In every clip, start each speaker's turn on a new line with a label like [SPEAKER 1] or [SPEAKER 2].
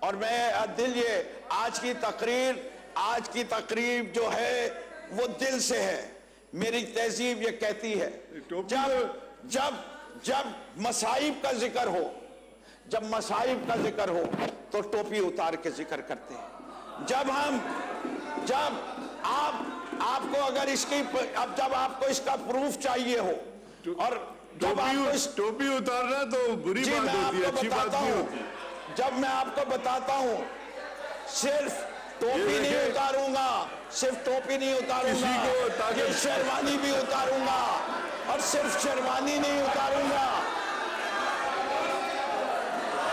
[SPEAKER 1] और मैं दिल ये आज की तकरीर जो है वो दिल से है। मेरी तहजीब ये कहती है जब मसाइब का जिक्र हो, तो टोपी उतार के जिक्र करते हैं। जब आपको अगर जब आपको इसका प्रूफ चाहिए हो, और जब आपको
[SPEAKER 2] टोपी उतारना तो बुरी बात होती है, अच्छी बात नहीं होती।
[SPEAKER 1] जब मैं आपको बताता हूं, सिर्फ टोपी नहीं उतारूंगा, ये शेरवानी भी उतारूंगा, और सिर्फ शेरवानी नहीं उतारूंगा।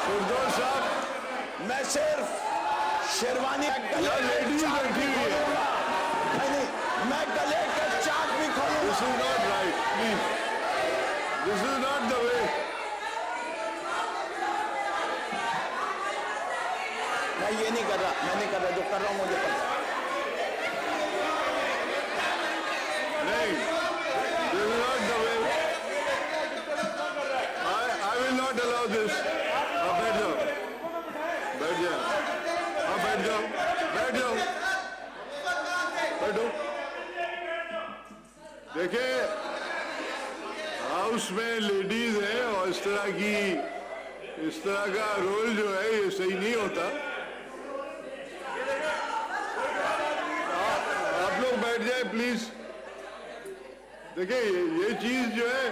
[SPEAKER 2] सुरजोर साहब,
[SPEAKER 1] मैं सिर्फ शेरवानी
[SPEAKER 2] लेडीज बैठी हुई है,
[SPEAKER 1] मैं गले के चाक भी खोलूंगा।
[SPEAKER 2] This is not right, please. This is not the way.
[SPEAKER 1] मैं ये नहीं कर रहा, जो कर रहा हूं मुझे पता।
[SPEAKER 2] नहीं, this is not the way. I will not allow this. आप बैठ जाओ, बैठो। देखिए, हाउस में लेडीज है और इस तरह का रोल जो है ये सही नहीं होता। आप लोग बैठ जाए प्लीज। देखिए ये चीज जो है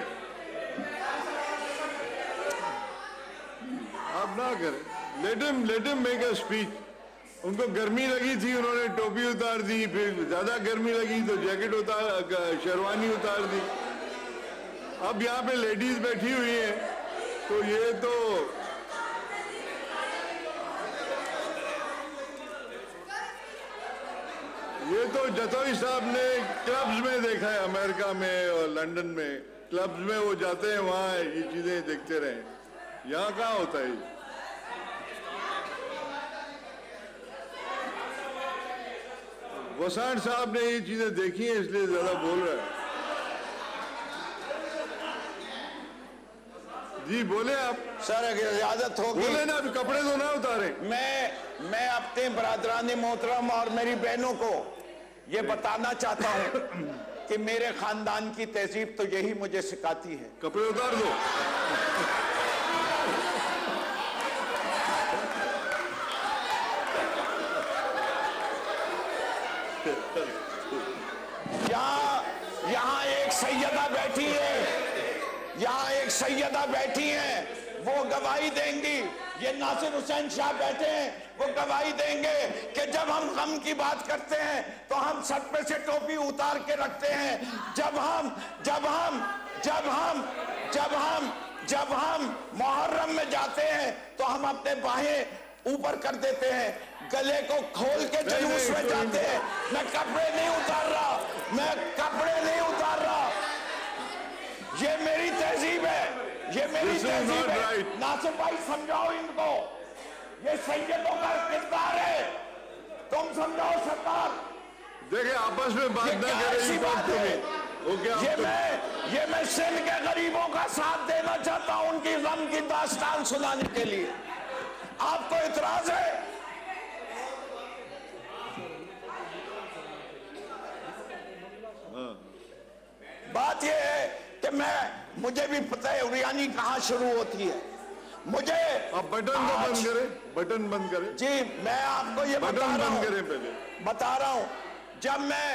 [SPEAKER 2] आप ना करें। Let him make a speech. उनको गर्मी लगी थी, उन्होंने टोपी उतार दी, फिर ज्यादा गर्मी लगी तो जैकेट शेरवानी उतार दी। अब यहाँ पे लेडीज बैठी हुई हैं, तो ये तो जतोई साहब ने क्लब्स में देखा है, अमेरिका में और लंदन में क्लब्स में वो जाते हैं, वहाँ ये चीजें देखते रहे। यहाँ कहाँ होता है? वसाण साहब ने ये चीजें देखी हैं, इसलिए ज्यादा बोल रहा है। जी बोले आप।
[SPEAKER 1] सर अगर इजाजत होगी
[SPEAKER 2] बोले ना, अभी कपड़े तो ना उतारे।
[SPEAKER 1] मैं अपने बरादरान मोहतरम और मेरी बहनों को ये बताना चाहता हूँ कि मेरे खानदान की तहजीब तो यही मुझे सिखाती है।
[SPEAKER 2] कपड़े उतार दो।
[SPEAKER 1] यहाँ एक सैयदा बैठी है, वो गवाही देंगी। ये नासिर हुसैन शाह बैठे हैं, वो गवाही देंगे कि जब हम गम की बात करते हैं तो हम सर पे से टोपी उतार के रखते हैं। जब हम मुहर्रम में जाते हैं तो हम अपने बाहें ऊपर कर देते हैं, गले को खोल के जुलूस में जाते हैं। मैं कपड़े नहीं उतार रहा। ये मेरी तहजीब है, नासिर भाई समझाओ इनको, ये सैयदों का किरदार है, तुम समझाओ सरकार।
[SPEAKER 2] देखिए आपस में बात ना करें।
[SPEAKER 1] ये मैं सिंध के गरीबों का साथ देना चाहता हूं, उनकी गम की दास्तान सुनाने के लिए। आपको इतराज है? बात यह है कि मुझे भी पता है उरियानी कहाँ शुरू होती है। मुझे
[SPEAKER 2] आप बटन बंद करें।
[SPEAKER 1] जी मैं आपको ये बता रहा हूँ जब मैं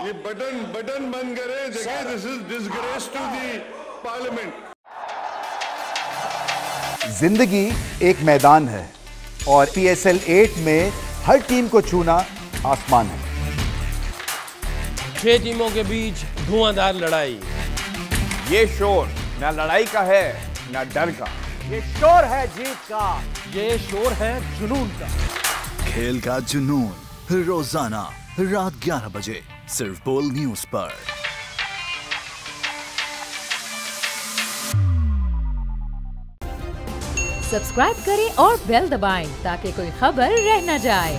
[SPEAKER 2] ये बटन बंद करें। देखिए this is disgrace to the parliament.
[SPEAKER 3] जिंदगी एक मैदान है और PSL 8 में हर टीम को छूना आसमान है।
[SPEAKER 4] 6 टीमों के बीच धुआंधार लड़ाई।
[SPEAKER 5] ये शोर ना लड़ाई का है ना डर का,
[SPEAKER 3] ये शोर है जीत का,
[SPEAKER 4] ये शोर है जुनून का।
[SPEAKER 6] खेल का जुनून रोजाना रात 11 बजे सिर्फ बोल न्यूज पर।
[SPEAKER 7] सब्सक्राइब करें और बेल दबाएं ताकि कोई खबर रह न जाए।